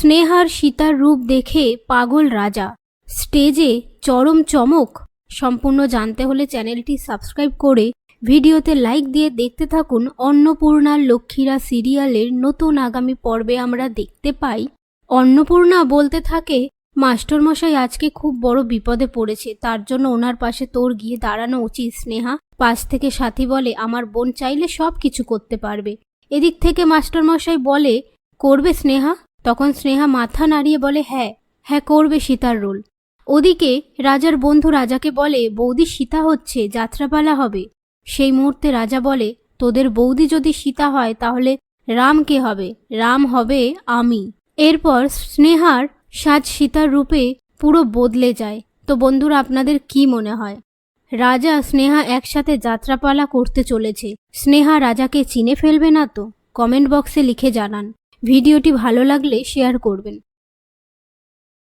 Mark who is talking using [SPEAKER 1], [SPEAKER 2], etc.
[SPEAKER 1] স্নেহার সীতার রূপ দেখে পাগল রাজা, স্টেজে চরম চমক। সম্পূর্ণ জানতে হলে চ্যানেলটি সাবস্ক্রাইব করে ভিডিওতে লাইক দিয়ে দেখতে থাকুন। অন্নপূর্ণার লক্ষ্মীরা সিরিয়ালের নতুন আগামী পর্বে আমরা দেখতে পাই অন্নপূর্ণা বলতে থাকে, মাস্টারমশাই আজকে খুব বড় বিপদে পড়েছে, তার জন্য ওনার পাশে তোর গিয়ে দাঁড়ানো উচিত স্নেহা। পাশ থেকে সাথী বলে, আমার বোন চাইলে সব কিছু করতে পারবে। এদিক থেকে মাস্টারমশাই বলে, করবে স্নেহা? তখন স্নেহা মাথা নাড়িয়ে বলে, হ্যাঁ হ্যাঁ করবে সীতার রোল। ওদিকে রাজার বন্ধু রাজাকে বলে, বৌদি সীতা হচ্ছে, যাত্রাপালা হবে। সেই মুহূর্তে রাজা বলে, তোদের বৌদি যদি সীতা হয় তাহলে রাম কে হবে? রাম হবে আমি। এরপর স্নেহার সাজ সীতার রূপে পুরো বদলে যায়। তো বন্ধুরা, আপনাদের কি মনে হয় রাজা স্নেহা একসাথে যাত্রাপালা করতে চলেছে? স্নেহা রাজাকে চিনে ফেলবে না তো? কমেন্ট বক্সে লিখে জানান। ভিডিওটি ভালো লাগলে শেয়ার করবেন।